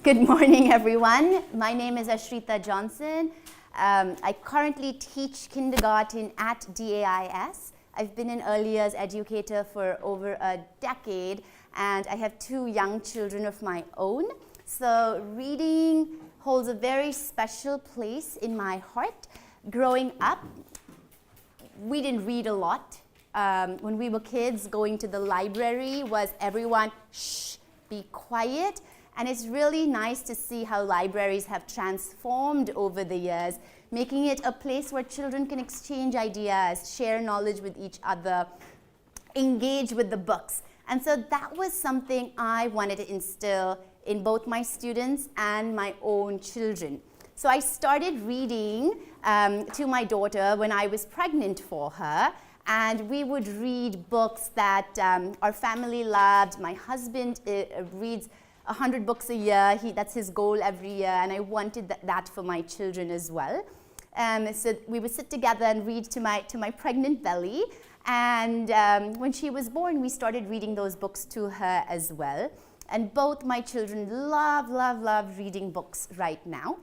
Good morning, everyone. My name is Ashrita Johnson. I currently teach kindergarten at DAIS. I've been an early years educator for over a decade, and I have 2 young children of my own. So reading holds a very special place in my heart. Growing up, we didn't read a lot. When we were kids, going to the library was everyone, shh, be quiet. And it's really nice to see how libraries have transformed over the years, making it a place where children can exchange ideas, share knowledge with each other, engage with the books. And so that was something I wanted to instill in both my students and my own children. So I started reading to my daughter when I was pregnant for her, and we would read books that our family loved. My husband reads 100 books a year. That's his goal every year, and I wanted that for my children as well. So we would sit together and read to my pregnant belly, and when she was born, we started reading those books to her as well. And both my children love reading books right now.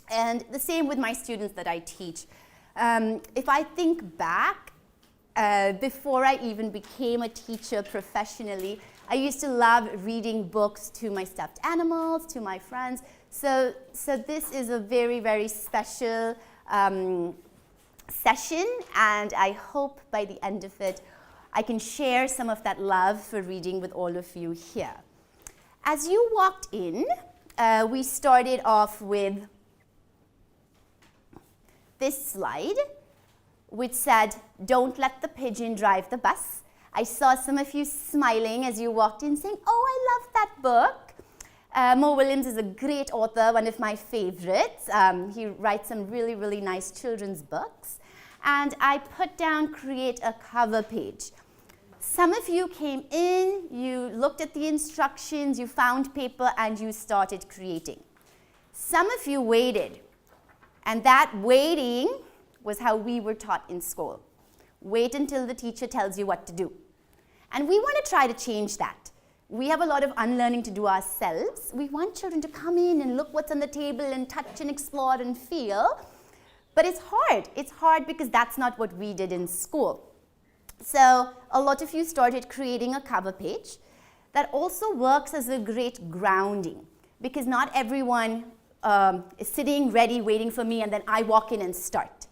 And the same with my students that I teach. If I think back, before I even became a teacher professionally, I used to love reading books to my stuffed animals, to my friends. So this is a very, very special session, and I hope by the end of it, I can share some of that love for reading with all of you here. As you walked in, we started off with this slide, which said, "Don't let the pigeon drive the bus." I saw some of you smiling as you walked in, saying, "Oh, I love that book." Mo Williams is a great author, one of my favorites. He writes some really, really nice children's books. And I put down create a cover page. Some of you came in, you looked at the instructions, you found paper, and you started creating. Some of you waited, and that waiting was how we were taught in school. Wait until the teacher tells you what to do. And we want to try to change that. We have a lot of unlearning to do ourselves. We want children to come in and look what's on the table and touch and explore and feel. But it's hard. It's hard because that's not what we did in school. So a lot of you started creating a cover page that also works as a great grounding, because not everyone is sitting ready waiting for me and then I walk in and start.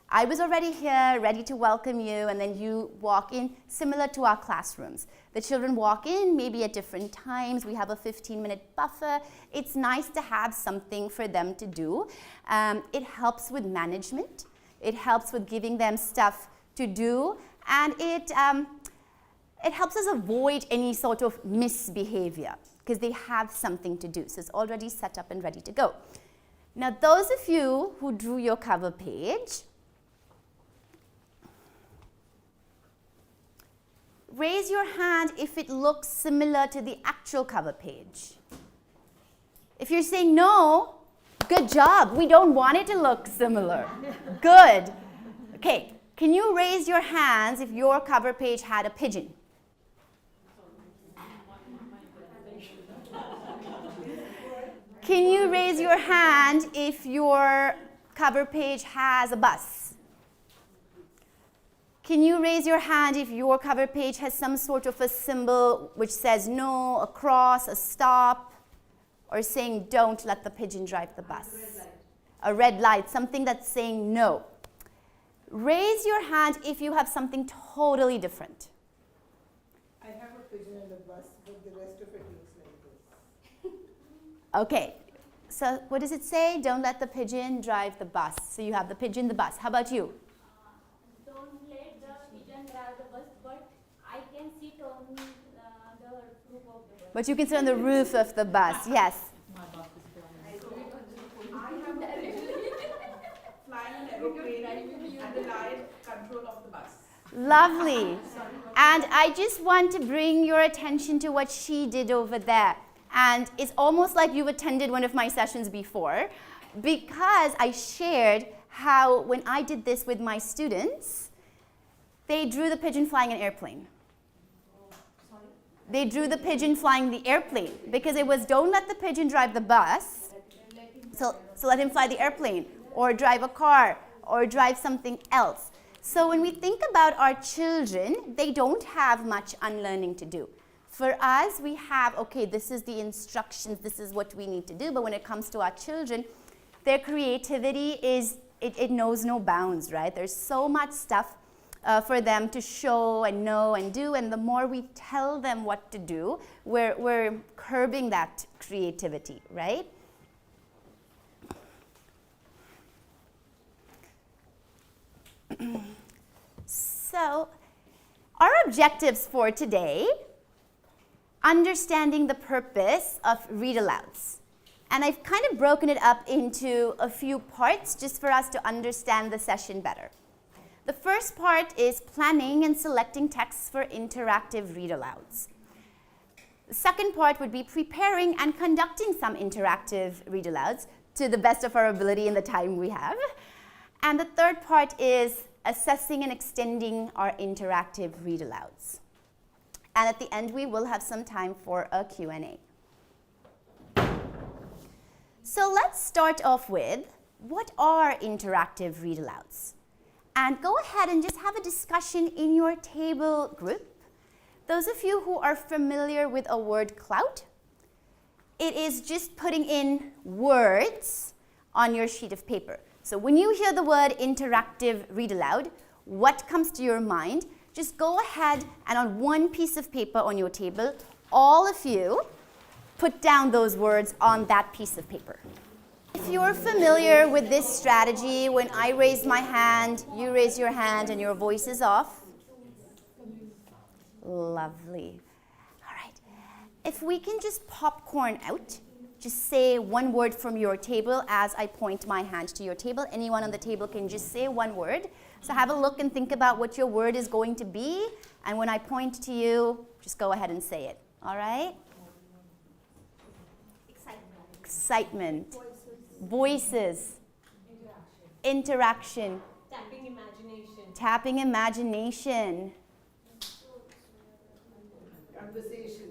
I was already here, ready to welcome you, and then you walk in, similar to our classrooms. The children walk in maybe at different times. We have a 15-minute buffer. It's nice to have something for them to do. It helps with management. It helps with giving them stuff to do, and it helps us avoid any sort of misbehavior because they have something to do. So it's already set up and ready to go. Now, those of you who drew your cover page, raise your hand if it looks similar to the actual cover page. If you're saying no, good job. We don't want it to look similar. Good. Okay, can you raise your hands if your cover page had a pigeon? Can you raise your hand if your cover page has a bus? Can you raise your hand if your cover page has some sort of a symbol which says no, a cross, a stop, or saying don't let the pigeon drive the bus? A red light, something that's saying no. Raise your hand if you have something totally different. I have a pigeon in the bus, but the rest of it looks like this. Okay, so what does it say? Don't let the pigeon drive the bus. So you have the pigeon, the bus. How about you? But you can sit on the roof of the bus, yes. I have flying an aeroplane and the light control of the bus. Lovely. And I just want to bring your attention to what she did over there. And it's almost like you've attended one of my sessions before, because I shared how when I did this with my students, they drew the pigeon flying an airplane. They drew the pigeon flying the airplane because it was don't let the pigeon drive the bus, so let him fly the airplane or drive a car or drive something else. So when we think about our children, they don't have much unlearning to do. For us, we have, okay, this is the instructions, this is what we need to do, but when it comes to our children, their creativity is, it knows no bounds, right? There's so much stuff for them to show and know and do, and the more we tell them what to do, we're curbing that creativity, right? So, our objectives for today, understanding the purpose of read-alouds. And I've kind of broken it up into a few parts just for us to understand the session better. The first part is planning and selecting texts for interactive read-alouds. The second part would be preparing and conducting some interactive read-alouds to the best of our ability in the time we have. And the third part is assessing and extending our interactive read-alouds. And at the end, we will have some time for a Q&A. So let's start off with, what are interactive read-alouds? And go ahead and just have a discussion in your table group. Those of you who are familiar with a word cloud, it is just putting in words on your sheet of paper. So when you hear the word interactive read-aloud, what comes to your mind? Just go ahead and on one piece of paper on your table, all of you put down those words on that piece of paper. If you're familiar with this strategy, when I raise my hand, you raise your hand and your voice is off. Lovely. All right. If we can just popcorn out, just say one word from your table as I point my hand to your table. Anyone on the table can just say one word. So have a look and think about what your word is going to be. And when I point to you, just go ahead and say it. All right? Excitement. Voices. Interaction. Tapping imagination. Tapping imagination.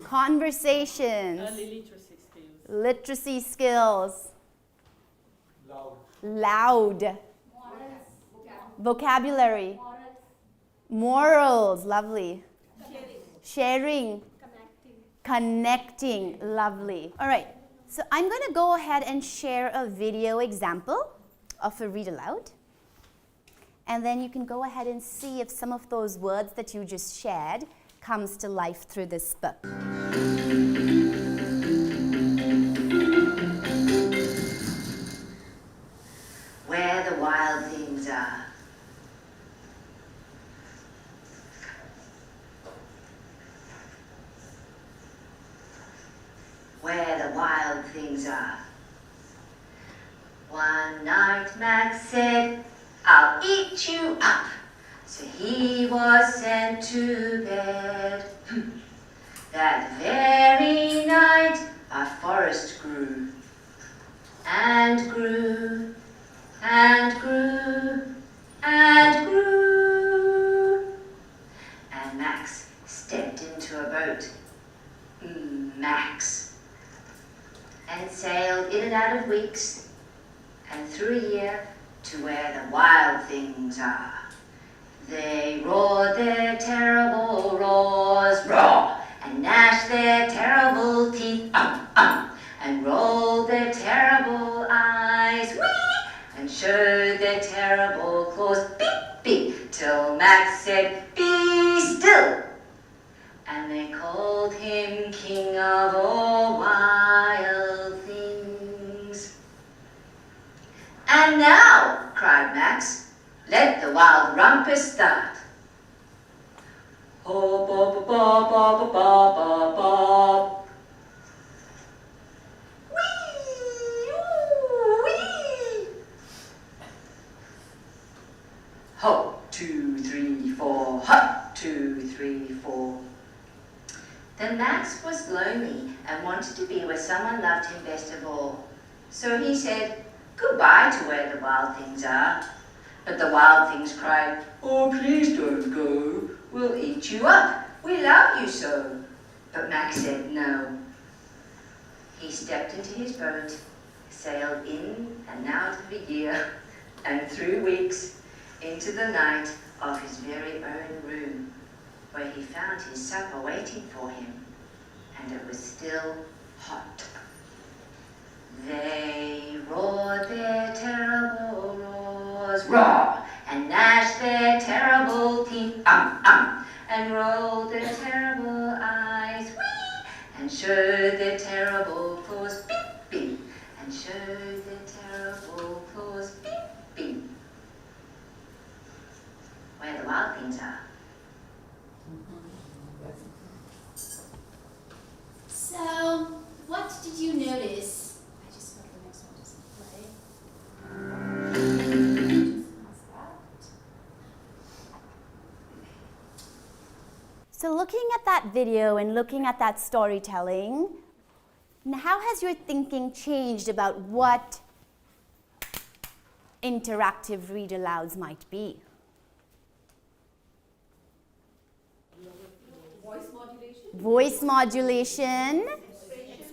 Conversations. Literacy skills. Literacy skills. Loud. Vocabulary. Morals. Lovely. Sharing. Connecting. Lovely. All right. So I'm going to go ahead and share a video example of a read aloud. And then you can go ahead and see if some of those words that you just shared comes to life through this book. Where the wild things are. Where the wild things are. One night Max said, "I'll eat you up." So he was sent to bed. That very night a forest grew, and grew, and grew, and grew. And Max stepped into a boat. Max. And sailed in and out of weeks, and through a year, to where the wild things are. They roared their terrible roars, roar, and gnashed their terrible teeth, and rolled their terrible eyes, wee, and showed their terrible claws, beep, beep, till Max said, "Be still." And they called him king of all wild things. "And now," cried Max, "let the wild rumpus start." Hop, hop, hop, hop, hop, hop, hop. Wee, ooh, wee. Hop, 2, 3, 4, hop, 2, 3, 4. Then Max was lonely and wanted to be where someone loved him best of all. So he said, "Goodbye to where the wild things are." But the wild things cried, "Oh, please don't go. We'll eat you up. We love you so." But Max said no. He stepped into his boat, sailed in and out of the year, and through weeks into the night of his very own room, where he found his supper waiting for him, and it was still hot. They roared their terrible roars, roar, and gnashed their terrible teeth, and rolled their terrible eyes, wee, and showed their terrible claws, beep, beep, and showed their terrible claws, beep, beep. Where the wild things are. So, what did you notice? I just hope the next one doesn't play. Just pause that. So looking at that video and looking at that storytelling, how has your thinking changed about what interactive read alouds might be? Voice modulation,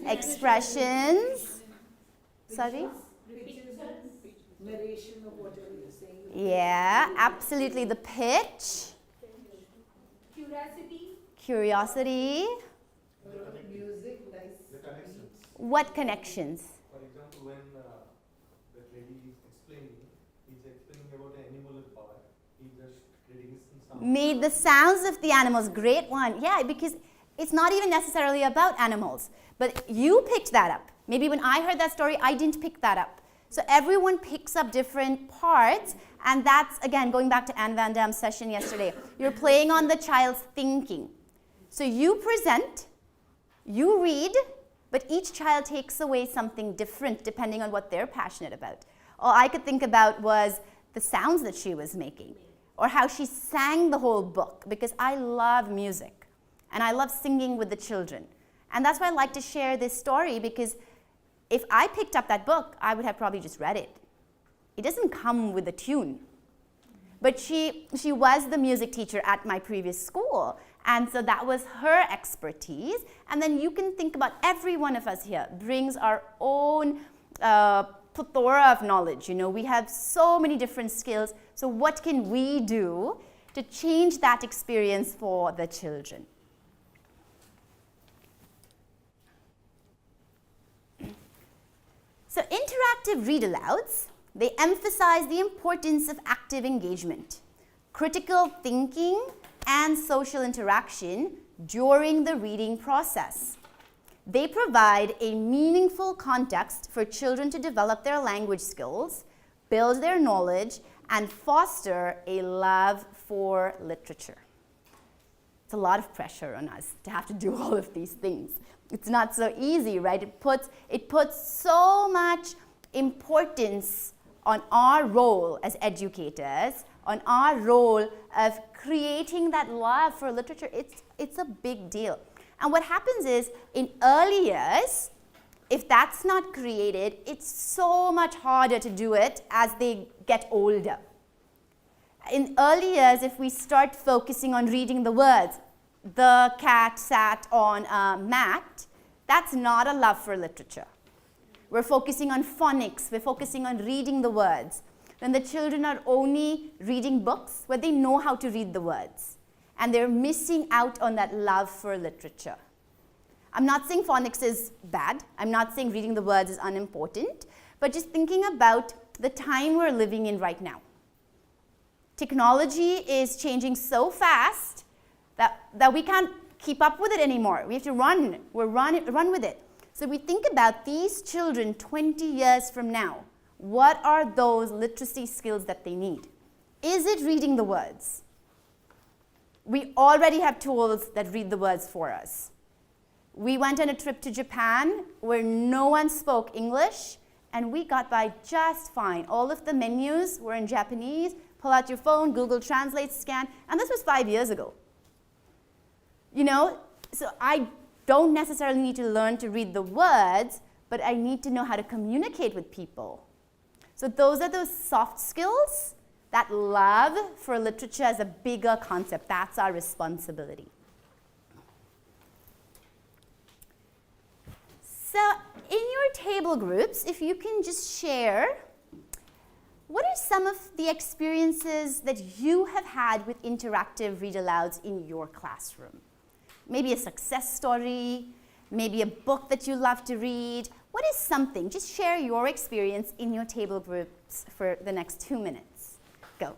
expressions. Sorry? Narration of whatever you're saying. Yeah, absolutely. The pitch. Curiosity. Music, nice. The connections. What connections? For example, when that lady is explaining, he's explaining about an animal in park. He's just creating some sound. Made the sounds of the animals. Great one. Yeah, because it's not even necessarily about animals. But you picked that up. Maybe when I heard that story, I didn't pick that up. So everyone picks up different parts, and that's, again, going back to Anne Van Dam's session yesterday. You're playing on the child's thinking. So you present, you read, but each child takes away something different depending on what they're passionate about. All I could think about was the sounds that she was making, or how she sang the whole book, because I love music, and I love singing with the children. And that's why I like to share this story, because if I picked up that book, I would have probably just read it. It doesn't come with a tune. But she was the music teacher at my previous school, and so that was her expertise. And then you can think about every one of us here brings our own plethora of knowledge. You know, we have so many different skills. So what can we do to change that experience for the children? So interactive read-alouds, they emphasize the importance of active engagement, critical thinking, and social interaction during the reading process. They provide a meaningful context for children to develop their language skills, build their knowledge, and foster a love for literature. It's a lot of pressure on us to have to do all of these things. It's not so easy, right? It puts so much importance on our role as educators, on our role of creating that love for literature. It's a big deal. And what happens is, in early years, if that's not created, it's so much harder to do it as they get older. In early years, if we start focusing on reading the words, the cat sat on a mat, that's not a love for literature. We're focusing on phonics, we're focusing on reading the words. When the children are only reading books where they know how to read the words, and they're missing out on that love for literature. I'm not saying phonics is bad, I'm not saying reading the words is unimportant, but just thinking about the time we're living in right now. Technology is changing so fast that we can't keep up with it anymore. We have to run with it. So we think about these children 20 years from now. What are those literacy skills that they need? Is it reading the words? We already have tools that read the words for us. We went on a trip to Japan where no one spoke English, and we got by just fine. All of the menus were in Japanese. Pull out your phone, Google Translate, scan, and this was 5 years ago. You know, so I don't necessarily need to learn to read the words, but I need to know how to communicate with people. So those are those soft skills. That love for literature is a bigger concept. That's our responsibility. So in your table groups, if you can just share, what are some of the experiences that you have had with interactive read-alouds in your classroom? Maybe a success story, maybe a book that you love to read. What is something? Just share your experience in your table groups for the next 2 minutes. Go.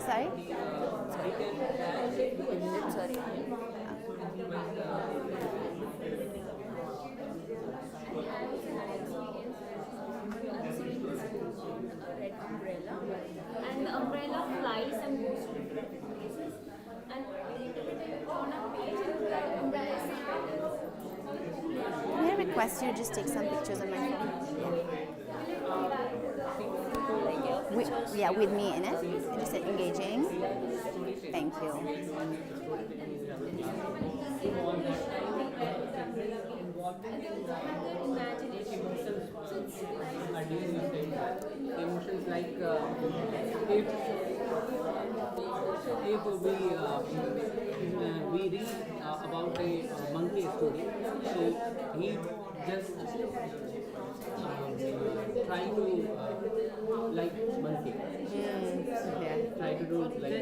Sorry? And the umbrella flies and goes to different places. And on a page, the umbrella is May I request you to just take some pictures on my phone? With me in it. Just engaging. Thank you. Emotions like if we read about a monkey story, so he just try to like monkey. Try to do like.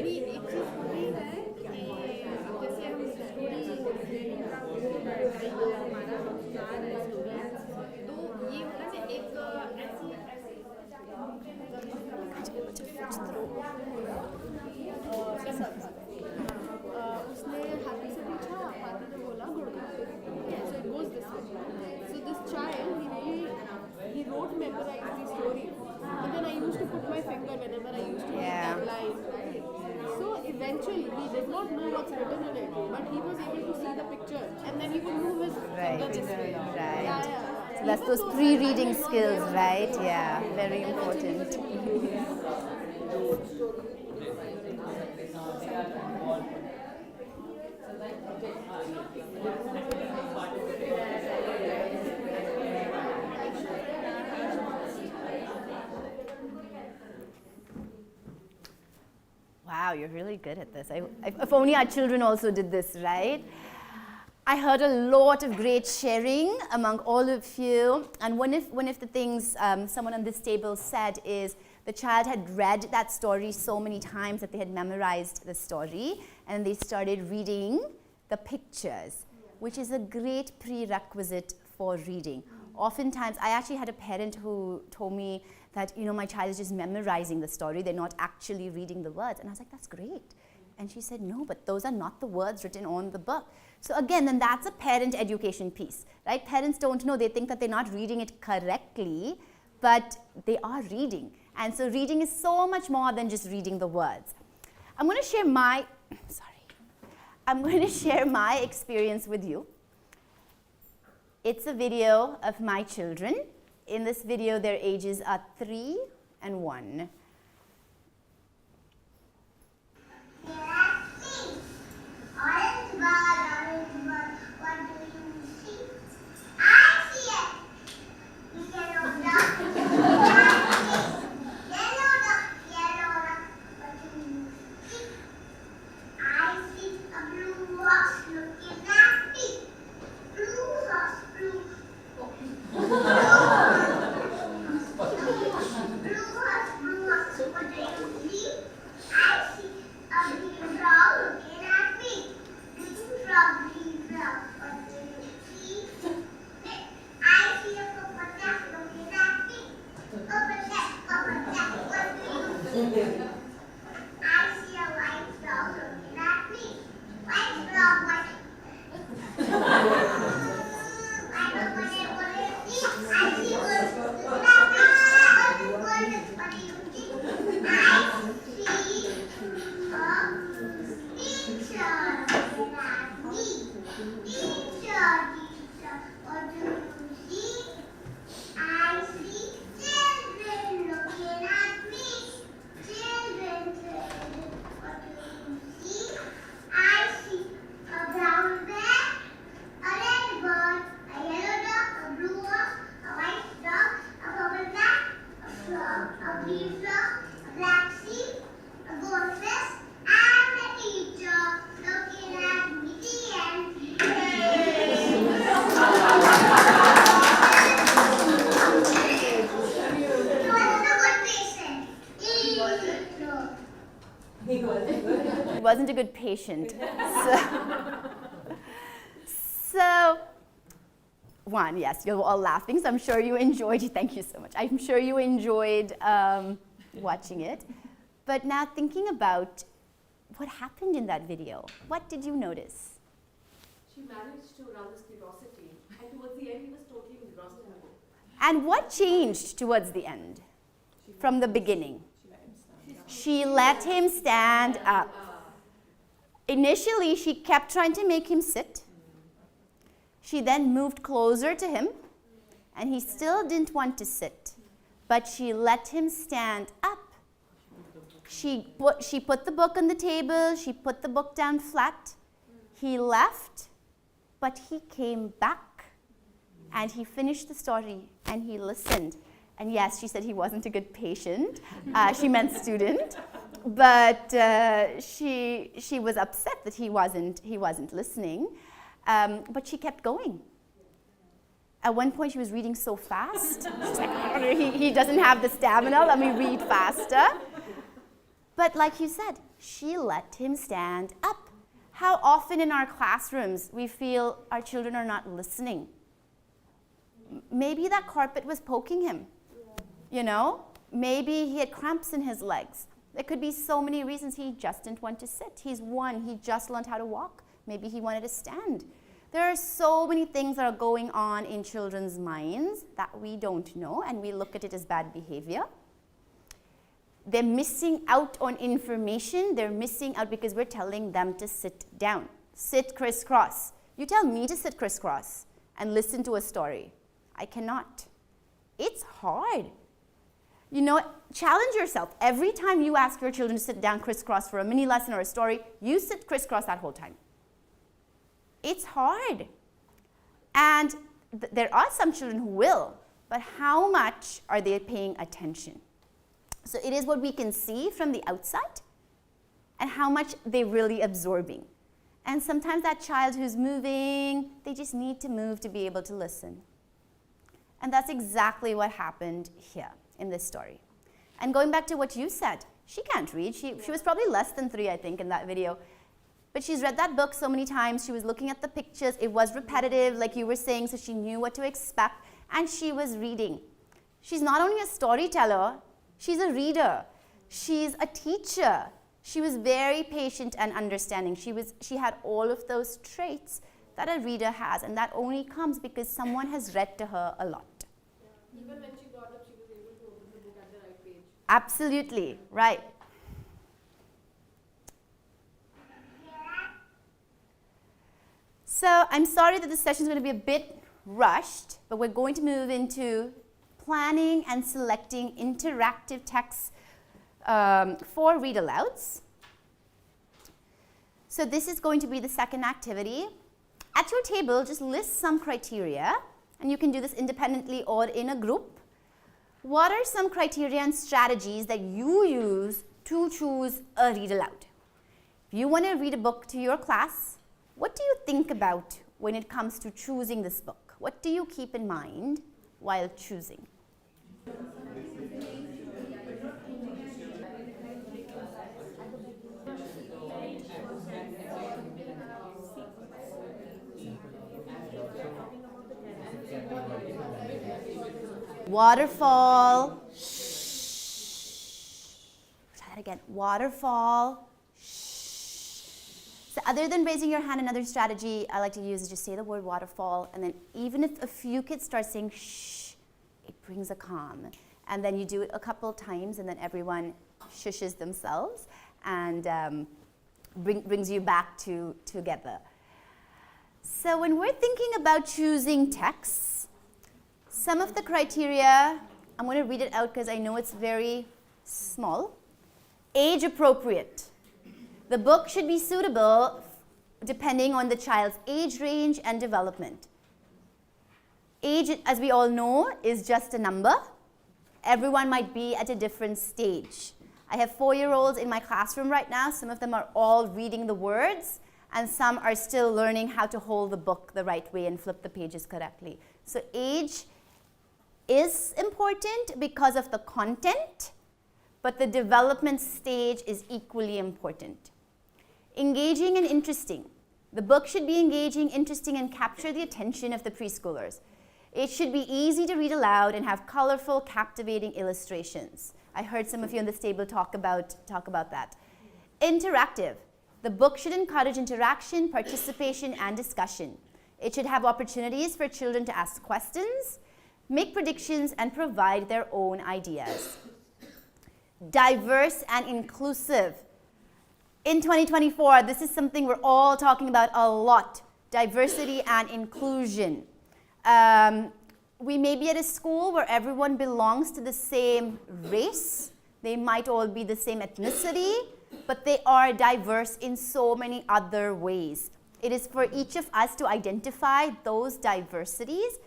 उसने हाथी से पूछा, हाथी ने बोला गुड़गा. So it goes this way. So this child, he wrote, memorized the story, and then I used to put my finger whenever I used to read that line, right? So eventually, he did not know what's written in it, but he was able to see the picture, and then he would move his finger this way. Right. Yeah. So that's those pre-reading skills, right? Yeah, very important. Wow, you're really good at this. If only our children also did this, right? I heard a lot of great sharing among all of you. And one of the things someone on this table said is the child had read that story so many times that they had memorized the story, and they started reading the pictures, which is a great prerequisite for reading. Oftentimes, I actually had a parent who told me that, my child is just memorizing the story, they're not actually reading the words. And I was like, that's great. And she said, no, but those are not the words written on the book. So again, then that's a parent education piece, right? Parents don't know, they think that they're not reading it correctly, but they are reading. And so reading is so much more than just reading the words. I'm going to share my experience with you. It's a video of my children. In this video, their ages are 3 and 1. Orange bird, what do you see? I see it. Yellow duck. Yellow duck, what do you see? I see a blue horse looking at me. Blue horse, blue. Blue horse, blue horse. I see a white dog looking at me. White dog, white. I don't want to see. I see birds. What do you think? I see a teacher looking at me. Teacher, what do you see? I see children looking at me. Children, what do you see? I see a brown bear, a red bird, a yellow dog, a blue dog, a white dog, a purple cat, a frog, a green frog, a black sheep, a goldfish, and a teacher looking at me. The end. He wasn't a good patient. So, one, yes, you're all laughing, so I'm sure you enjoyed it. Thank you so much. I'm sure you enjoyed watching it. But now thinking about what happened in that video, what did you notice? She managed to rouse his curiosity, and towards the end, he was totally engrossed in her book. And what changed towards the end from the beginning? She let him stand up. Initially, she kept trying to make him sit. She then moved closer to him, and he still didn't want to sit. But she let him stand up. She put the book on the table, she put the book down flat. He left, but he came back, and he finished the story, and he listened. And yes, she said he wasn't a good patient. She meant student. But she was upset that he wasn't listening. But she kept going. At one point, she was reading so fast. She's like, I don't know, he doesn't have the stamina. Let me read faster. But like you said, she let him stand up. How often in our classrooms we feel our children are not listening? Maybe that carpet was poking him. You know, maybe he had cramps in his legs. There could be so many reasons he just didn't want to sit. He just learned how to walk. Maybe he wanted to stand. There are so many things that are going on in children's minds that we don't know, and we look at it as bad behavior. They're missing out on information. They're missing out because we're telling them to sit down. Sit crisscross. You tell me to sit crisscross and listen to a story. I cannot. It's hard. You know, challenge yourself. Every time you ask your children to sit down crisscross for a mini lesson or a story, you sit crisscross that whole time. It's hard. And there are some children who will, but how much are they paying attention? So it is what we can see from the outside and how much they're really absorbing. And sometimes that child who's moving, they just need to move to be able to listen. And that's exactly what happened here in this story. And going back to what you said, she can't read. She was probably less than 3, I think, in that video. But she's read that book so many times. She was looking at the pictures. It was repetitive, like you were saying, so she knew what to expect. And she was reading. She's not only a storyteller, she's a reader. She's a teacher. She was very patient and understanding. She had all of those traits that a reader has, and that only comes because someone has read to her a lot. Even when she got up, she was able to open the book at the right page. Absolutely, right. So I'm sorry that this session is going to be a bit rushed, but we're going to move into planning and selecting interactive texts for read-alouds. So this is going to be the second activity. At your table, just list some criteria, and you can do this independently or in a group. What are some criteria and strategies that you use to choose a read-aloud? If you want to read a book to your class, what do you think about when it comes to choosing this book? What do you keep in mind while choosing? Waterfall. that again. Waterfall. So other than raising your hand, another strategy I like to use is just say the word waterfall, and then even if a few kids start saying shh, it brings a calm. And then you do it a couple times, and then everyone shushes themselves and brings you back together. So when we're thinking about choosing texts, some of the criteria, I'm going to read it out because I know it's very small. Age appropriate. The book should be suitable depending on the child's age range and development. Age, as we all know, is just a number. Everyone might be at a different stage. I have 4-year-olds in my classroom right now. Some of them are all reading the words, and some are still learning how to hold the book the right way and flip the pages correctly. So age is important because of the content, but the development stage is equally important. Engaging and interesting. The book should be engaging, interesting, and capture the attention of the preschoolers. It should be easy to read aloud and have colorful, captivating illustrations. I heard some of you on this table talk about that. Interactive. The book should encourage interaction, participation, and discussion. It should have opportunities for children to ask questions, make predictions, and provide their own ideas. Diverse and inclusive. In 2024, this is something we're all talking about a lot, diversity and inclusion. We may be at a school where everyone belongs to the same race. They might all be the same ethnicity, but they are diverse in so many other ways. It is for each of us to identify those diversities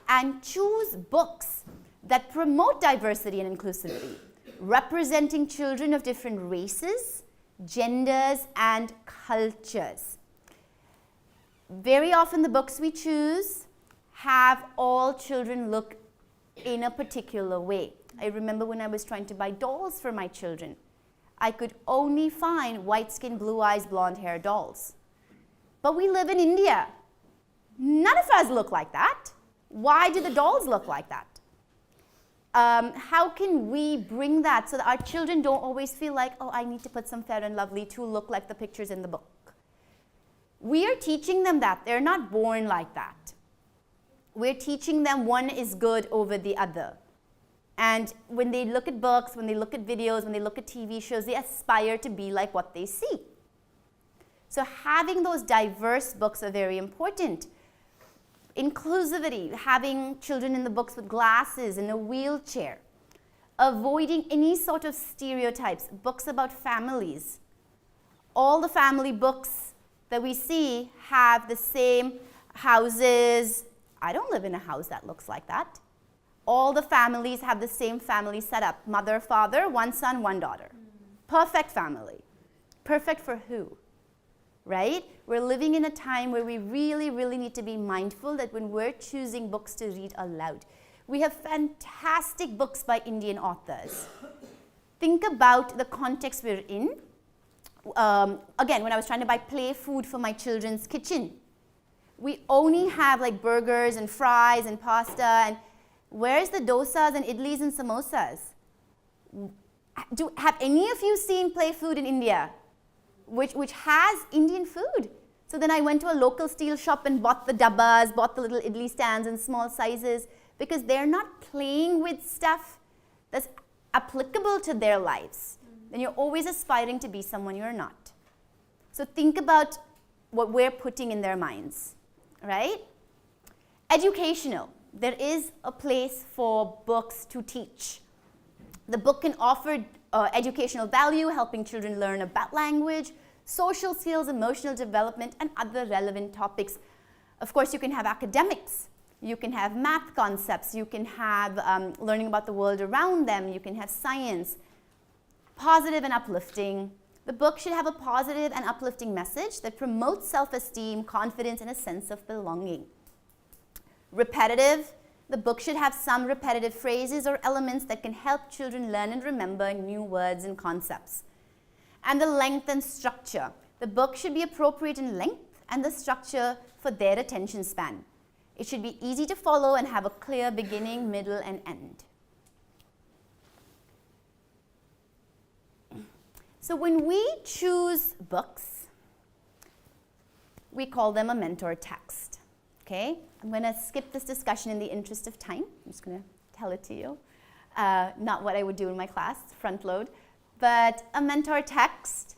and choose books that promote diversity and inclusivity, representing children of different races, genders, and cultures. Very often the books we choose have all children look in a particular way. I remember when I was trying to buy dolls for my children, I could only find white skin, blue eyes, blonde hair dolls. But we live in India. None of us look like that. Why do the dolls look like that? How can we bring that so that our children don't always feel like, oh, I need to put some Fair and Lovely to look like the pictures in the book? We are teaching them that. They're not born like that. We're teaching them one is good over the other. And when they look at books, when they look at videos, when they look at TV shows, they aspire to be like what they see. So having those diverse books are very important. Inclusivity, having children in the books with glasses, in a wheelchair. Avoiding any sort of stereotypes, books about families. All the family books that we see have the same houses. I don't live in a house that looks like that. All the families have the same family setup. Mother, father, one son, one daughter. Perfect family. Perfect for who? Right? We're living in a time where we really, really need to be mindful that when we're choosing books to read aloud, we have fantastic books by Indian authors. Think about the context we're in. Again, when I was trying to buy play food for my children's kitchen, we only have like burgers and fries and pasta, and where's the dosas and idlis and samosas? Have any of you seen play food in India? Which has Indian food. So then I went to a local steel shop and bought the dabbas, bought the little idli stands in small sizes, because they're not playing with stuff that's applicable to their lives. Then you're always aspiring to be someone you're not. So think about what we're putting in their minds, right? Educational. There is a place for books to teach. The book can offer educational value, helping children learn about language, social skills, emotional development, and other relevant topics. Of course, you can have academics. You can have math concepts. You can have learning about the world around them. You can have science. Positive and uplifting. The book should have a positive and uplifting message that promotes self-esteem, confidence, and a sense of belonging. Repetitive. The book should have some repetitive phrases or elements that can help children learn and remember new words and concepts. And the length and structure. The book should be appropriate in length and the structure for their attention span. It should be easy to follow and have a clear beginning, middle, and end. So when we choose books, we call them a mentor text, okay? I'm going to skip this discussion in the interest of time. I'm just going to tell it to you. Not what I would do in my class, front load. But a mentor text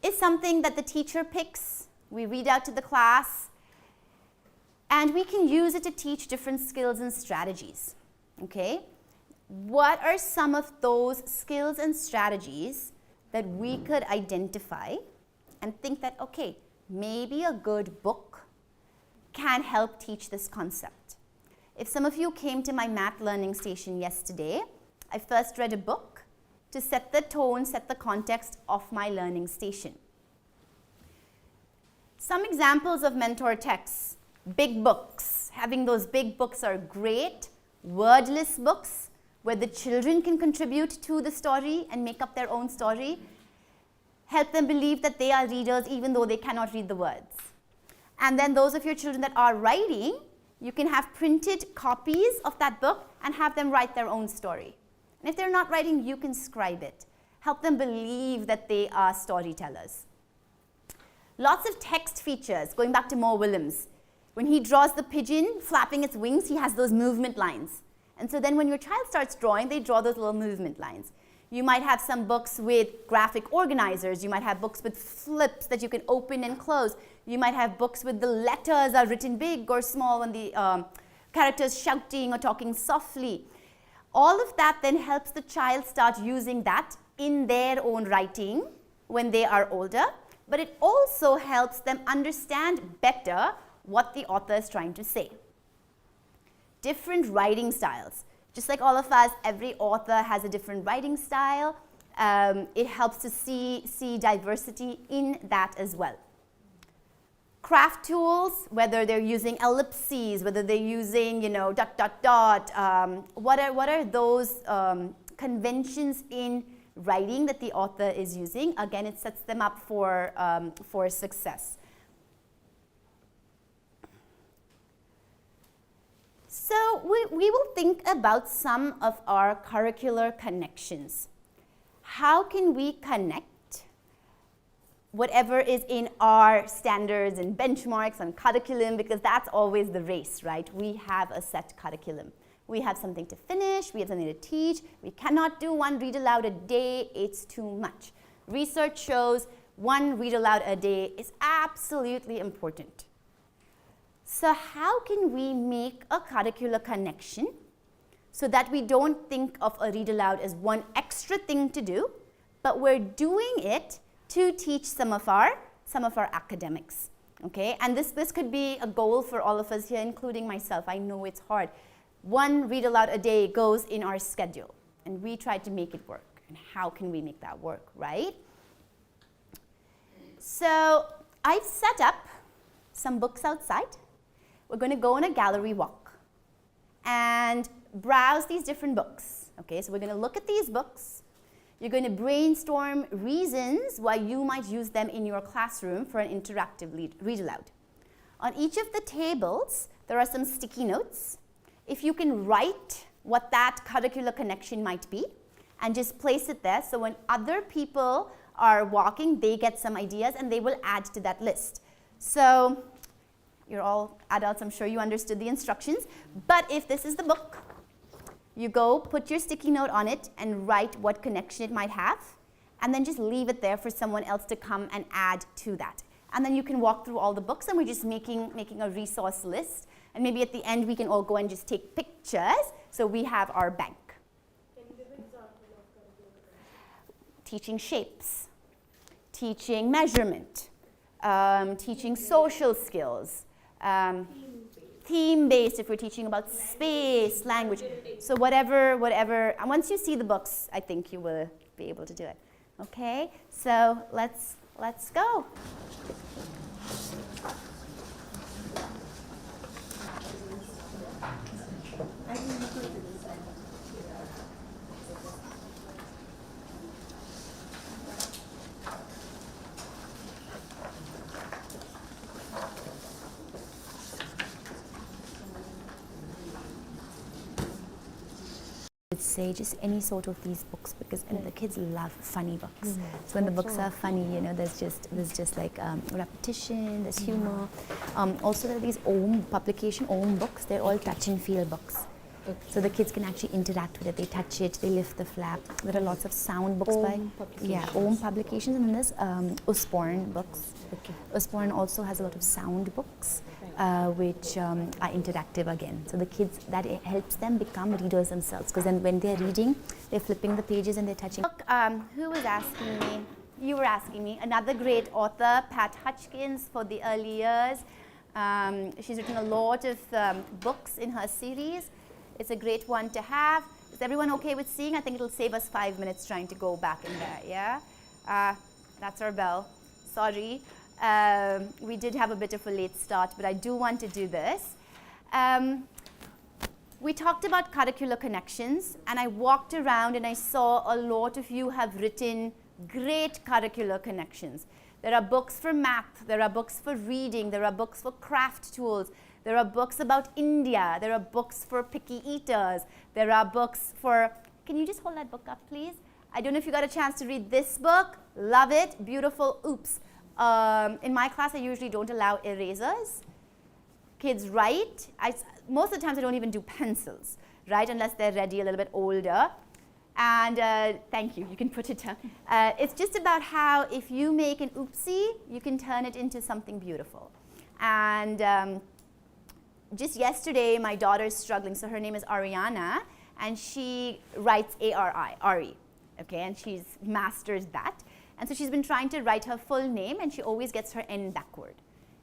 is something that the teacher picks, we read out to the class, and we can use it to teach different skills and strategies, okay? What are some of those skills and strategies that we could identify and think that, okay, maybe a good book can help teach this concept? If some of you came to my math learning station yesterday, I first read a book to set the tone, set the context of my learning station. Some examples of mentor texts: big books. Having those big books are great. Wordless books where the children can contribute to the story and make up their own story. Help them believe that they are readers even though they cannot read the words. And then those of your children that are writing, you can have printed copies of that book and have them write their own story. And if they're not writing, you can scribe it. Help them believe that they are storytellers. Lots of text features, going back to Mo Willems. When he draws the pigeon flapping its wings, he has those movement lines. And so then when your child starts drawing, they draw those little movement lines. You might have some books with graphic organizers. You might have books with flips that you can open and close. You might have books with the letters are written big or small when the characters shouting or talking softly. All of that then helps the child start using that in their own writing when they are older, but it also helps them understand better what the author is trying to say. Different writing styles. Just like all of us, every author has a different writing style. It helps to see diversity in that as well. Craft tools, whether they're using ellipses, whether they're using, dot, dot, dot, what are those conventions in writing that the author is using? Again, it sets them up for success. So we will think about some of our curricular connections. How can we connect whatever is in our standards and benchmarks and curriculum, because that's always the race, right? We have a set curriculum. We have something to finish, we have something to teach. We cannot do one read aloud a day, it's too much. Research shows one read aloud a day is absolutely important. So how can we make a curricular connection so that we don't think of a read aloud as one extra thing to do, but we're doing it to teach some of our academics, okay? And this could be a goal for all of us here, including myself. I know it's hard. One read aloud a day goes in our schedule, and we try to make it work. And how can we make that work, right? So I've set up some books outside. We're going to go on a gallery walk and browse these different books, okay? So we're going to look at these books. You're going to brainstorm reasons why you might use them in your classroom for an interactive read aloud. On each of the tables, there are some sticky notes. If you can write what that curricular connection might be and just place it there, so when other people are walking, they get some ideas and they will add to that list. So you're all adults, I'm sure you understood the instructions, but if this is the book, you go put your sticky note on it and write what connection it might have, and then just leave it there for someone else to come and add to that. And then you can walk through all the books, and we're just making a resource list. And maybe at the end we can all go and just take pictures so we have our bank. Can you give an example of curricular? Teaching shapes, teaching measurement, teaching social skills, theme-based if we're teaching about space, language. So whatever, and once you see the books, I think you will be able to do it. Okay, so let's go. say just any sort of these books, because and the kids love funny books. So when the books are funny, you know, there's just like repetition, there's humor. Also there are these Om books. They're all touch and feel books. So the kids can actually interact with it. They touch it, they lift the flap. There are lots of sound books by Om publications, and then there's Usborne books. Usborne also has a lot of sound books, which are interactive again. So the kids, that it helps them become readers themselves, because then when they're reading, they're flipping the pages and they're touching. Look, who was asking me? You were asking me. Another great author, Pat Hutchins, for the early years. She's written a lot of books in her series. It's a great one to have. Is everyone okay with seeing? I think it'll save us 5 minutes trying to go back in there, yeah? That's our bell. Sorry. We did have a bit of a late start, but I do want to do this. We talked about curricular connections, and I walked around and I saw a lot of you have written great curricular connections. There are books for math, there are books for reading, there are books for craft tools, there are books about India, there are books for picky eaters, there are books for, can you just hold that book up please? I don't know if you got a chance to read this book, love it, beautiful, oops. In my class I usually don't allow erasers. Kids write, most of the times I don't even do pencils, right, unless they're ready, a little bit older. And thank you, you can put it down. It's just about how if you make an oopsie, you can turn it into something beautiful. And just yesterday, my daughter's struggling, so her name is Ariana, and she writes Ari, okay, and she's masters that. And so she's been trying to write her full name, and she always gets her N backward.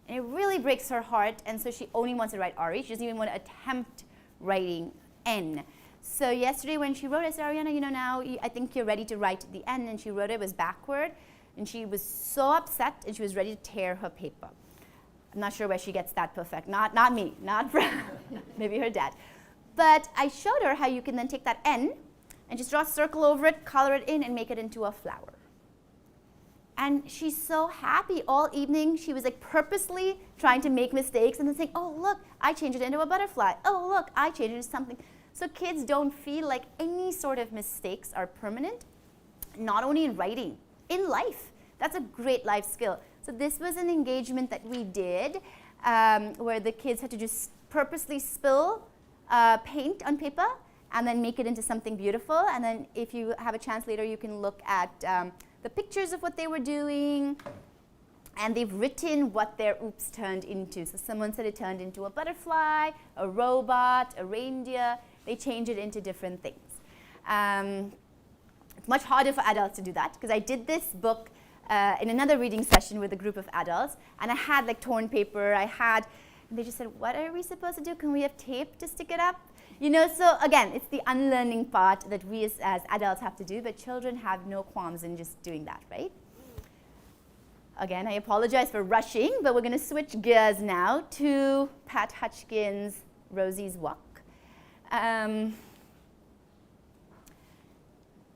And it really breaks her heart, and so she only wants to write Ari. She doesn't even want to attempt writing N. So yesterday when she wrote, I said, Ariana, you know, now I think you're ready to write the N, and she wrote it was backward, and she was so upset, and she was ready to tear her paper. I'm not sure where she gets that perfect. Not me, not maybe her dad. But I showed her how you can then take that N and just draw a circle over it, color it in, and make it into a flower. And she's so happy all evening. She was like purposely trying to make mistakes and then saying, oh, look, I changed it into a butterfly. Oh, look, I changed it into something. So kids don't feel like any sort of mistakes are permanent, not only in writing, in life. That's a great life skill. So this was an engagement that we did where the kids had to just purposely spill paint on paper and then make it into something beautiful. And then if you have a chance later, you can look at the pictures of what they were doing. And they've written what their oops turned into. So someone said it turned into a butterfly, a robot, a reindeer. They change it into different things. It's much harder for adults to do that, because I did this book in another reading session with a group of adults, and I had like torn paper, and they just said, what are we supposed to do? Can we have tape to stick it up? You know, so again, it's the unlearning part that we as adults have to do, but children have no qualms in just doing that, right? Again, I apologize for rushing, but we're going to switch gears now to Pat Hutchins' Rosie's Walk.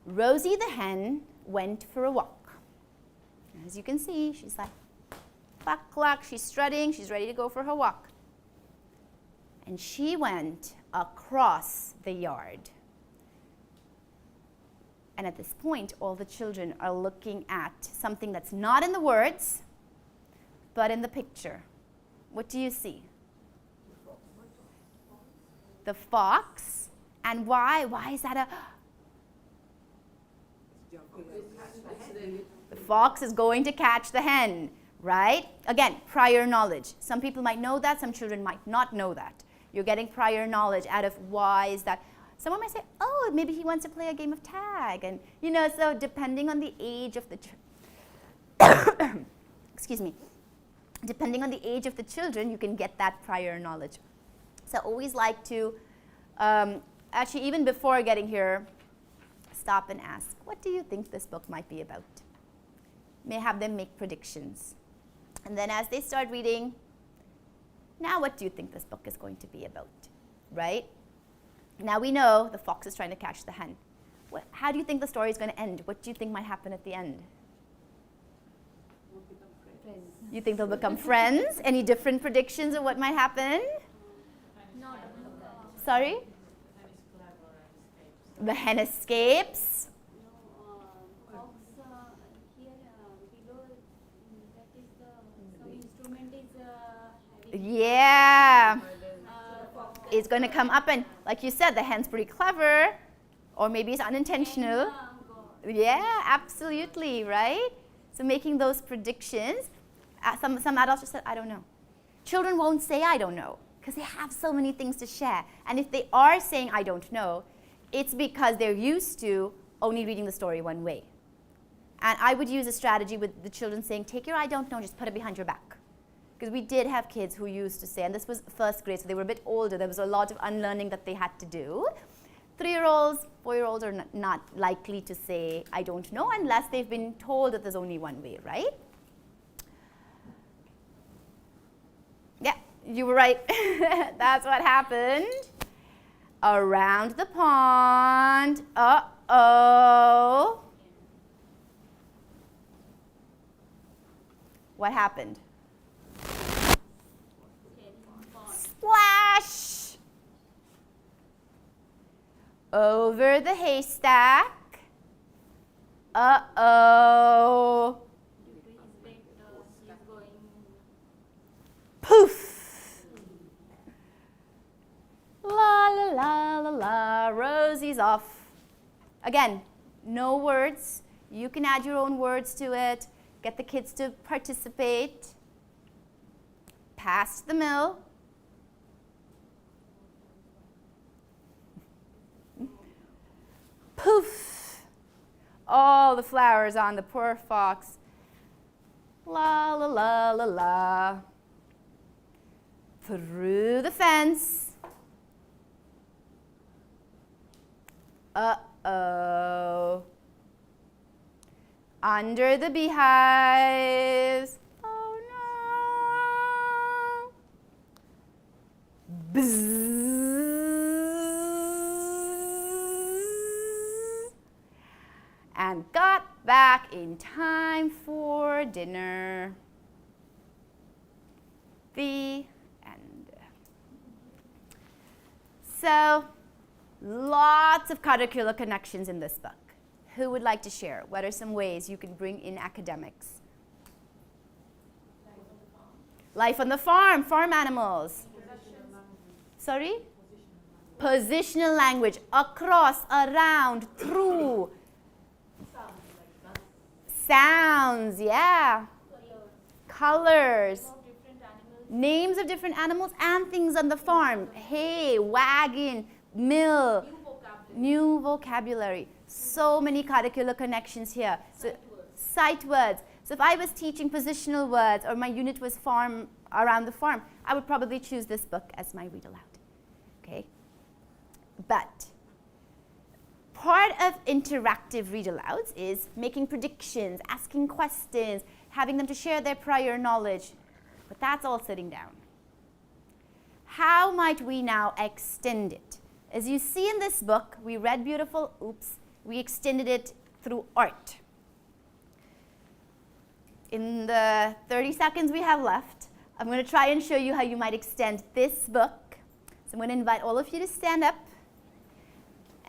Rosie the hen went for a walk. As you can see, she's like, cluck, cluck, she's strutting, she's ready to go for her walk. And she went across the yard. And at this point, all the children are looking at something that's not in the words, but in the picture. What do you see? The fox. And why? Why is that The fox is going to catch the hen, right? Again, prior knowledge. Some people might know that, some children might not know that. You're getting prior knowledge out of why is that. Someone might say, oh, maybe he wants to play a game of tag. And, you know, so depending on the age of the excuse me. Depending on the age of the children, you can get that prior knowledge. So I always like to, actually even before getting here, stop and ask, what do you think this book might be about? May have them make predictions. And then as they start reading, now what do you think this book is going to be about, right? Now we know the fox is trying to catch the hen. How do you think the story is going to end? What do you think might happen at the end? Friends. You think they'll become friends? Any different predictions of what might happen? Not Sorry? The hen escapes. Fox, here below, that is some instrument is having. Yeah. It's going to come up and, like you said, the hen's pretty clever, or maybe it's unintentional. Yeah, absolutely, right? So making those predictions. Some adults just said, I don't know. Children won't say, I don't know, because they have so many things to share. And if they are saying, I don't know, it's because they're used to only reading the story one way. And I would use a strategy with the children saying, take your I don't know, just put it behind your back. Because we did have kids who used to say, and this was first grade, so they were a bit older, there was a lot of unlearning that they had to do. 3-year-olds, 4-year-olds are not likely to say, I don't know, unless they've been told that there's only one way, right? Yeah, you were right. That's what happened. Around the pond, uh-oh. What happened? Splash! Over the haystack. Uh-oh. Poof! La la la la la, Rosie's off. Again, no words. You can add your own words to it. Get the kids to participate. Past the mill. Poof! All the flowers on the poor fox. La la la la la. Through the fence. Uh-oh. Under the beehives. Oh no. Bzzz. And got back in time for dinner. The end. So, lots of curricular connections in this book. Who would like to share? What are some ways you can bring in academics? Life on the farm, farm animals. Sorry? Positional language, across, around, through. Sounds, yeah. Colors. Names of different animals and things on the farm. Hay, wagon, mill. New vocabulary. So many curricular connections here. So, sight words. So if I was teaching positional words or my unit was farm, around the farm, I would probably choose this book as my read aloud. Okay? But part of interactive read alouds is making predictions, asking questions, having them to share their prior knowledge. But that's all sitting down. How might we now extend it? As you see in this book, we read beautiful, we extended it through art. In the 30 seconds we have left, I'm going to try and show you how you might extend this book. So I'm going to invite all of you to stand up.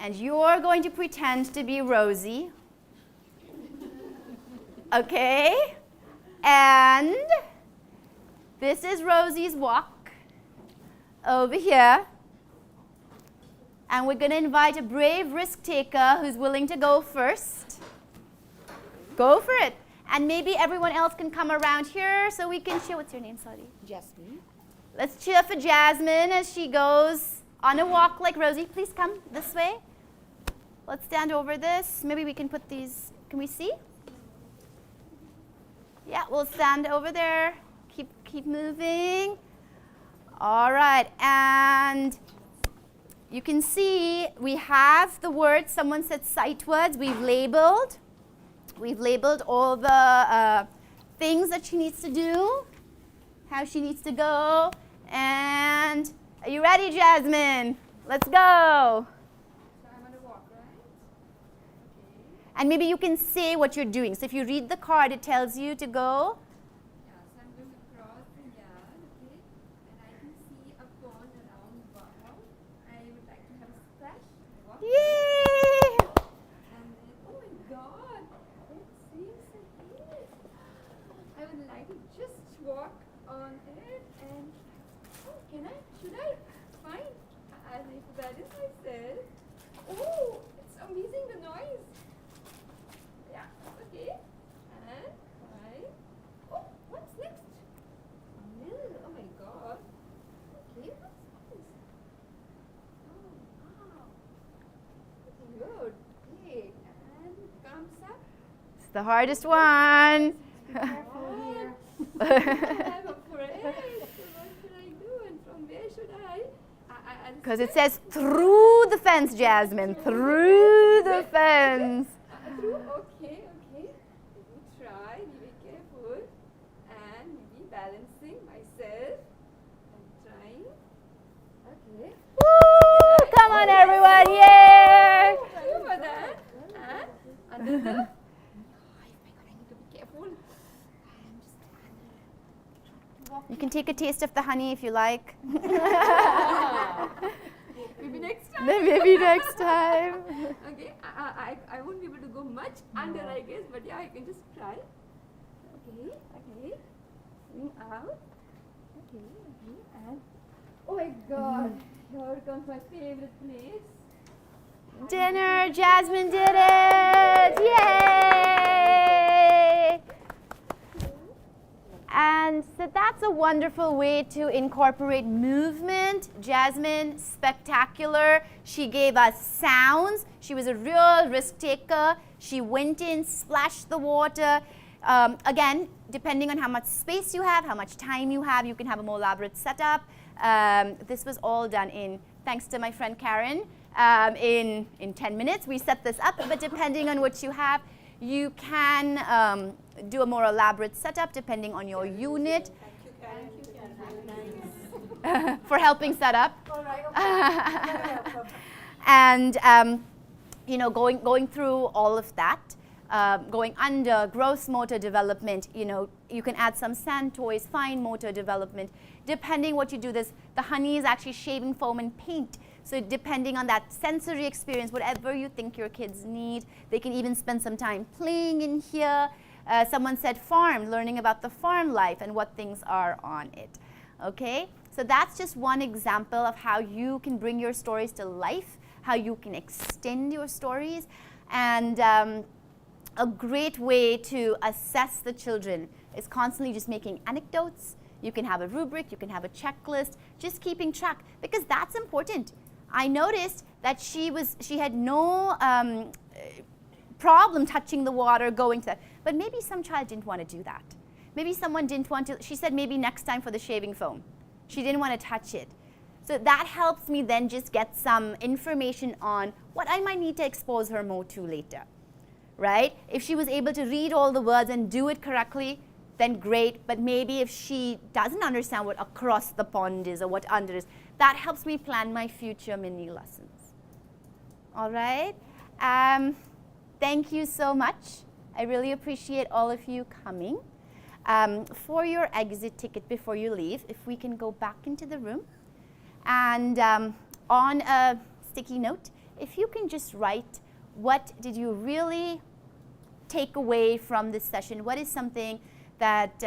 And you're going to pretend to be Rosie. Okay? And this is Rosie's walk over here. And we're going to invite a brave risk taker who's willing to go first. Go for it. And maybe everyone else can come around here so we can cheer. What's your name, sorry? Jasmine. Let's cheer for Jasmine as she goes on a walk like Rosie. Please come this way. Let's stand over this. Maybe we can put these, can we see? Yeah, we'll stand over there. Keep moving. All right, and you can see we have the words. Someone said sight words. We've labeled all the things that she needs to do, how she needs to go. And are you ready, Jasmine? Let's go. So I'm gonna walk, right? Okay. And maybe you can say what you're doing. So if you read the card, it tells you to go. Yeah, so I'm going across the yard, okay? And I can see a pond around the house. I would like to have a splash. Walk. Yay! the hardest one. I'm afraid. What should I do and from where should I? Because it says through the fence, Jasmine. Through the fence. Through? Okay. Let me try. Be very careful. And maybe balancing myself. I'm trying. Okay. Woo! Come on, everyone. Yay! Thank you for that. And under the. Oh my god, I need to be careful. I'm just You can take a taste of the honey if you like. maybe next time. Maybe next time. Okay, I won't be able to go much under, I guess, but yeah, I can just try. Okay. Bring out. Okay, and oh my god, here comes my favorite place. Dinner, Jasmine did it! Yay! And so that's a wonderful way to incorporate movement. Jasmine, spectacular. She gave us sounds. She was a real risk taker. She went in, splashed the water. Again, depending on how much space you have, how much time you have, you can have a more elaborate setup. This was all done in, thanks to my friend Karen, in 10 minutes. We set this up, but depending on what you have, you can do a more elaborate setup depending on your unit. Thank you, For helping set up. All right, And going through all of that, going under gross motor development, you can add some sand toys, fine motor development. Depending what you do, the honey is actually shaving foam and paint. So depending on that sensory experience, whatever you think your kids need, they can even spend some time playing in here. Someone said farm, learning about the farm life and what things are on it. Okay, so that's just one example of how you can bring your stories to life, how you can extend your stories, and a great way to assess the children is constantly just making anecdotes. You can have a rubric, you can have a checklist, just keeping track, because that's important. I noticed that she had no problem touching the water, going to that. But maybe some child didn't want to do that. Maybe someone didn't want to, she said maybe next time for the shaving foam. She didn't want to touch it. So that helps me then just get some information on what I might need to expose her more to later, right? If she was able to read all the words and do it correctly, then great. But maybe if she doesn't understand what across the pond is or what under is, that helps me plan my future mini lessons. All right? Thank you so much. I really appreciate all of you coming. For your exit ticket before you leave, if we can go back into the room, and on a sticky note, if you can just write, what did you really take away from this session? What is something that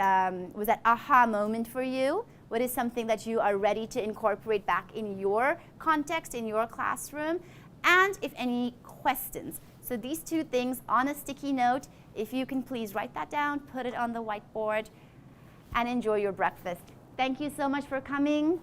was that aha moment for you? What is something that you are ready to incorporate back in your context, in your classroom? And if any questions. So these two things on a sticky note, if you can please write that down, put it on the whiteboard, and enjoy your breakfast. Thank you so much for coming.